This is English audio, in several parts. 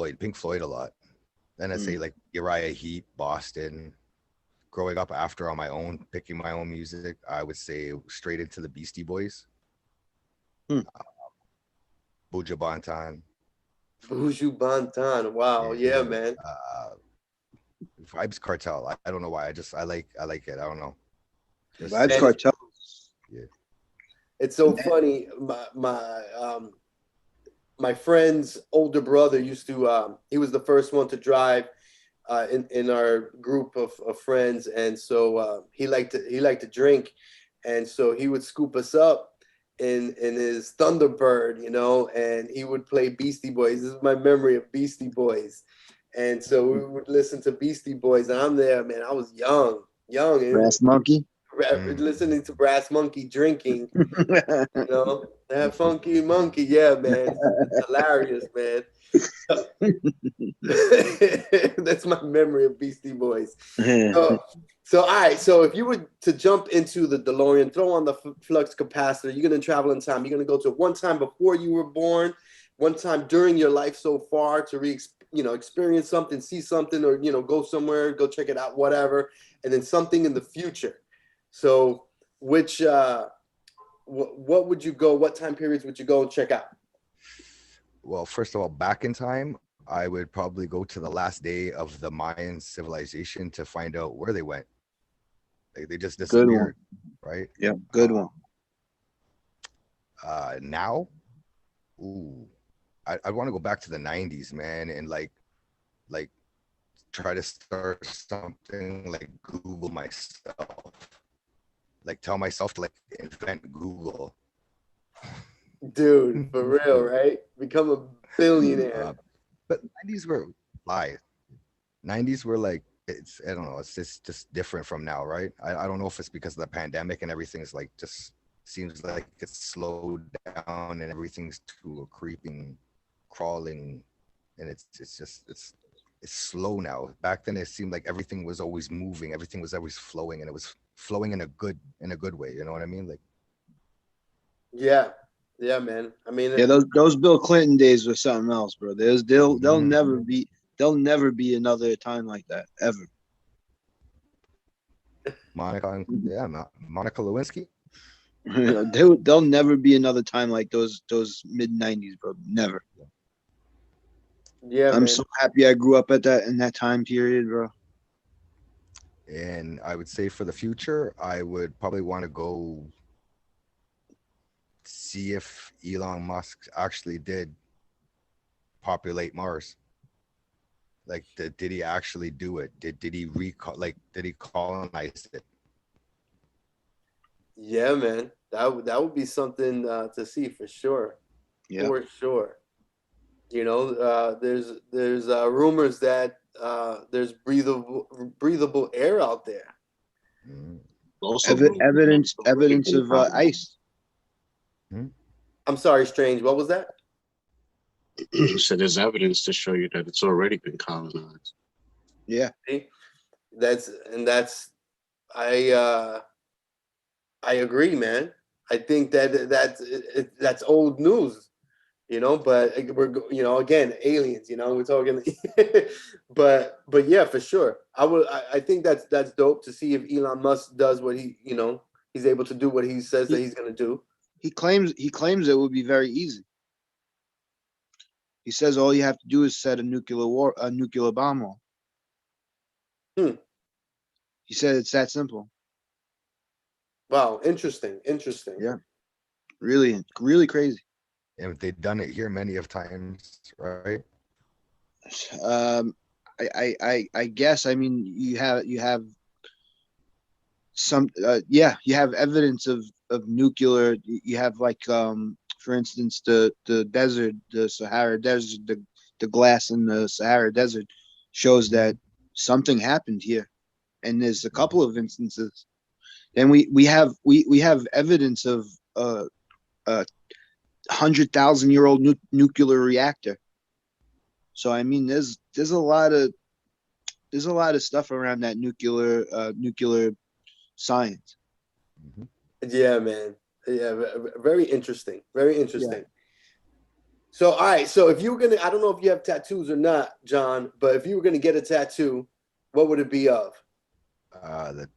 Pink Floyd a lot. Then I'd say Mm. like Uriah Heep, Boston. Growing up after on my own, picking my own music, I would say straight into the Beastie Boys, Hmm. Buju Banton, Buju Banton. Wow. Yeah, yeah, man. uh, Vibes Cartel. I don't know why. I like it. I don't know. Just Vibes And just Cartel. yeah. it's so funny. My friend's older brother used to. He was the first one to drive in our group of friends, and so he liked to drink, and so he would scoop us up in his Thunderbird, and he would play Beastie Boys. This is my memory of Beastie Boys, and so we would listen to Beastie Boys, and I'm there, man. I was young, and Brass Monkey. Mm. listening to Brass Monkey drinking. That funky monkey, yeah, man. It's hilarious, man. That's my memory of Beastie Boys. So, so all right. So if you were to jump into the DeLorean, throw on the flux capacitor, you're gonna travel in time. You're gonna go to one time before you were born, one time during your life so far to experience something, see something, or go somewhere, go check it out, whatever, and then something in the future. So which what would you go? What time periods would you go and check out? Well, first of all, back in time, I would probably go to the last day of the Mayan civilization to find out where they went. Like they just Good one. disappeared, right? Yep, good Uh, one. now, ooh, I'd want to go back to the '90s, man, and like try to start something like Google myself, like tell myself to like invent Google. Dude, for real, right? Become a billionaire. uh, but '90s were live. '90s were like I don't know. It's just different from now, right? I don't know if it's because of the pandemic and everything's like just seems like it's slowed down and everything's to a creeping, crawling, and it's slow now. Back then, it seemed like everything was always moving, everything was always flowing, and it was flowing in a good way. You know what I mean? Like, Yeah. Yeah, man. I mean, Yeah, those Bill Clinton days were something else, bro. They'll mhm. never be another time like that ever. Monica, yeah, Monica Lewinsky. They'll never be another time like those mid 90s, bro. Never. yeah, I'm man. so happy I grew up in that time period, bro. And I would say for the future, I would probably want to go see if Elon Musk actually did populate Mars. Like, did he actually do it? Did he recall? Like, did he colonize it? Yeah, man. That would be something to see for sure. Yeah. For sure. There's rumors that there's breathable air out there. Mm-hmm. Also, rumors that it's already Evidence been of colonized. ice. I'm sorry, Strange. What was that? So there's evidence to show you that it's already been colonized. Yeah. See? That's I uh I agree, man. I think that's old news, but again, aliens, we're talking, but yeah, for sure. I think that's dope to see if Elon Musk does what he's able to do what he says that He he's going to do. he claims it would be very easy. He says all you have to do is set a nuclear bomb off. Hmm. He said it's that simple. Wow. Interesting. Yeah. Really, really crazy. And they've done it here many of times, right? Um, I guess. I mean, you have some. Yeah, you have evidence of nuclear. You have like for instance, the desert, the Sahara Desert, the glass in the Sahara Desert shows Mhm. that something happened here, and there's a Mhm. couple of instances. Then we have evidence of a 100,000-year-old nuclear reactor. So I mean, there's a lot of stuff around that nuclear science. Mhm. Yeah, man. Yeah, very interesting. Very Yeah. interesting. So, all right. So, if you were gonna, I don't know if you have tattoos or not, John, but if you were gonna get a tattoo, what would it be of? The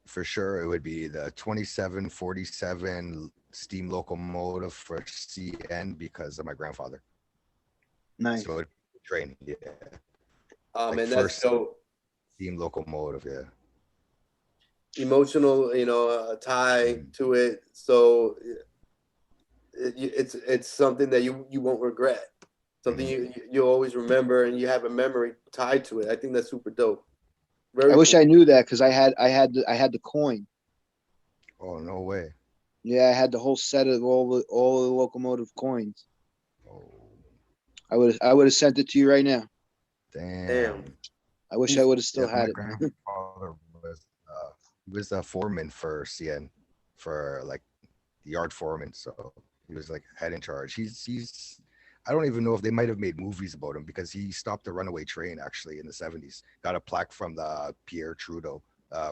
For sure it would be the 2747 steam locomotive for CN because of my grandfather. Nice. So it train, yeah, like And that's first so steam locomotive, yeah. emotional, tie Mhm. to it. So it's something that you won't regret. Something Mhm. you always remember, and you have a memory tied to it. I think that's super dope. I Very wish cool. I knew that because I had the coin. Oh, no way. Yeah, I had the whole set of all the locomotive coins. Oh, I would have sent it to you right now. Damn. damn. I wish I He's would have Yeah, still my had it, man. grandfather was he was a foreman for CN, for like the yard foreman. So he was like head in charge. He's I don't even know if they might have made movies about him because he stopped a runaway train actually in the 70s. Got a plaque from the Pierre Trudeau,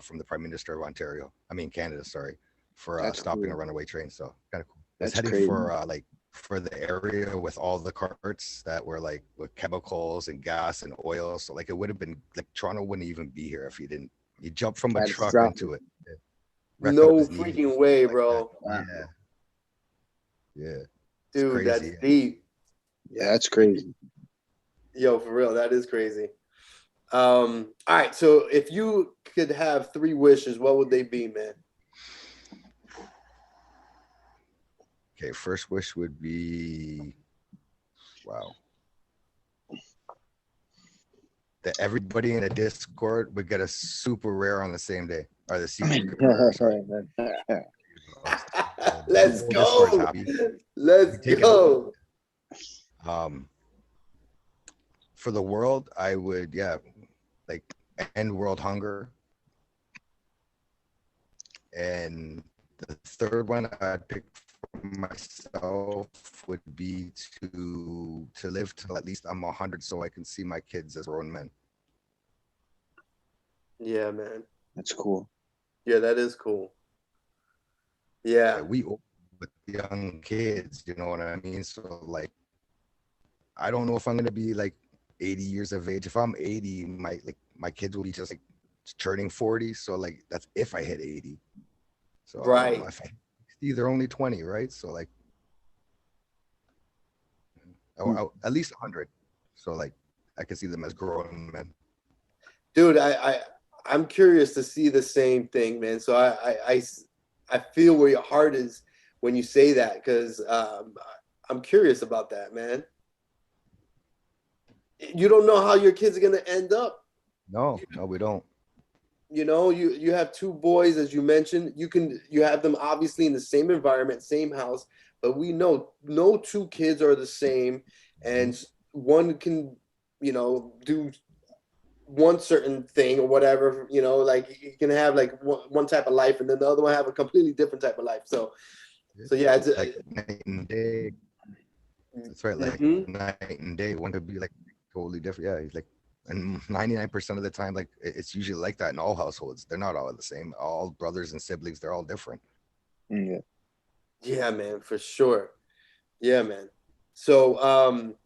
from the Prime Minister of Ontario. I mean Canada, sorry, for That's stopping a cool. runaway train. So kind of cool. It was That's heading crazy. for like for the area with all the carts that were like with chemicals and gas and oil. So like it would have been like Toronto wouldn't even be here if he didn't. He jumped from a truck Catastrophic. into it, wrecked up no his knee, freaking way, like that. bro. Wow. Yeah, yeah, it's Dude, that's crazy. deep. Yeah, that's crazy. Yo, for real, that is crazy. All right. So if you could have three wishes, what would they be, man? Okay, first wish would be, wow, that everybody in a Discord would get a super rare on the same day, or the secret rare. Sorry. So the Let's whole Discord's go. happy. Let's We take it. go. Um, for the world, I would, yeah, like end world hunger. And the third one I'd pick for myself would be to live till at least I'm 100, so I can see my kids as grown men. Yeah, man. That's cool. Yeah, that is cool. Yeah. We with young kids, you know what I mean? So like, I don't know if I'm gonna be like 80 years of age. If I'm 80, my kids will be just like turning 40. So like that's if I hit 80. So I don't know Right. if I hit 60, they're only 20, right? So like, at least 100. So like, I can see them as grown men. Dude, I'm curious to see the same thing, man. So I feel where your heart is when you say that, because I'm curious about that, man. You don't know how your kids are gonna end up. No, no, we don't. You have two boys, as you mentioned. You have them obviously in the same environment, same house, but we know no two kids are the same, and one can do one certain thing or whatever. Like you can have like one type of life, and then the other one have a completely different type of life. So yeah, it's Like night and day. That's right. Like Mhm. night and day. One could be like totally different. Yeah, he's like, and 99% of the time, like it's usually like that in all households. They're not all the same. All brothers and siblings, they're all different. Yeah. Yeah, man, for sure. Yeah, man. So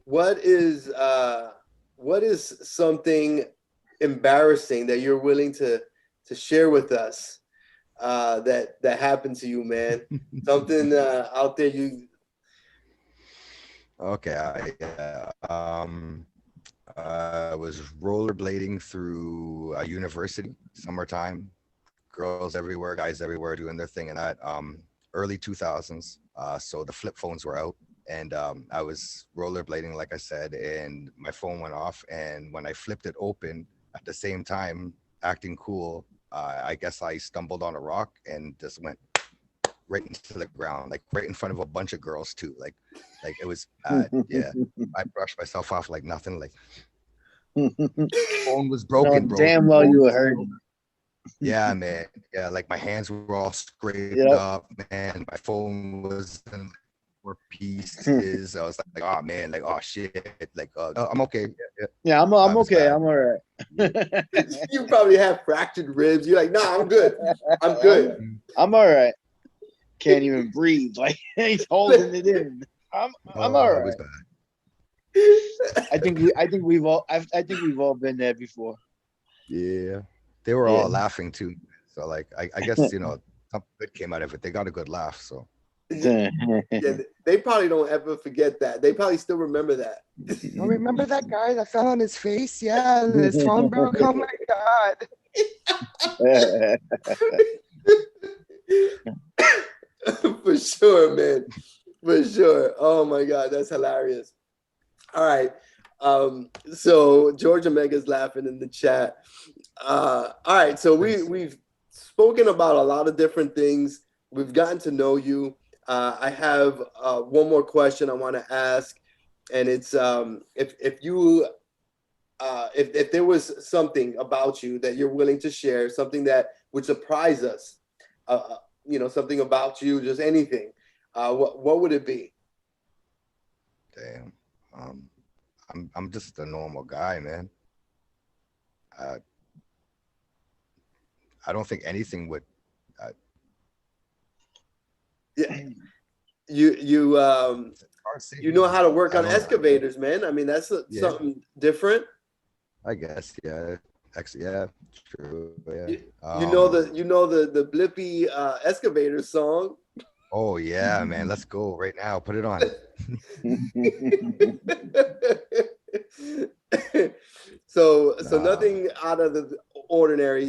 what is something embarrassing that you're willing to share with us, that happened to you, man? Something out there you. Okay, I was rollerblading through a university, summertime, girls everywhere, guys everywhere doing their thing, and that early 2000s. So the flip phones were out, and I was rollerblading, like I said, and my phone went off. And when I flipped it open at the same time, acting cool, I guess I stumbled on a rock and just went right into the ground, like right in front of a bunch of girls too. Like it was bad. Yeah, I brushed myself off like nothing. Like phone was No, broken, bro. damn well Phone you were was hurting. broken. Yeah, man. Yeah, like my hands were all scraped Yep. up, man. My phone was in four pieces. I was like, oh man, like oh shit, like I'm okay. Yeah, Yeah, I'm yeah. It was okay. bad. I'm all right. You probably have fractured ribs. You're like, nah, I'm good. I'm good. I'm all right. Can't even breathe. Like he's holding it in. I'm all Oh, it was right. bad. I think we've all been there before. Yeah, they were Yeah. all laughing too. So like, I guess something good came out of it. They got a good laugh. So Yeah, they probably don't ever forget that. They probably still remember that. oh, remember that guy that fell on his face? Yeah, and his phone broke. Oh my god. For sure, man. For sure. Oh my God, that's hilarious. All right. So Georgia Mega's laughing in the chat. All right, so we've spoken about a lot of different things. We've gotten to know you. I have one more question I want to ask, and it's if you if there was something about you that you're willing to share, something that would surprise us, something about you, just anything, what would it be? Damn. I'm just a normal guy, man. Uh, I don't think anything would. Uh, Yeah, you it's hard to say, you know how to work I on don't know. excavators, man. I mean, that's Yeah, something different. I guess. Yeah. Actually, yeah. True. Yeah. You know the Blippy excavator song. Oh yeah, man. Let's go right now. Put it on. So Nah. nothing out of the ordinary,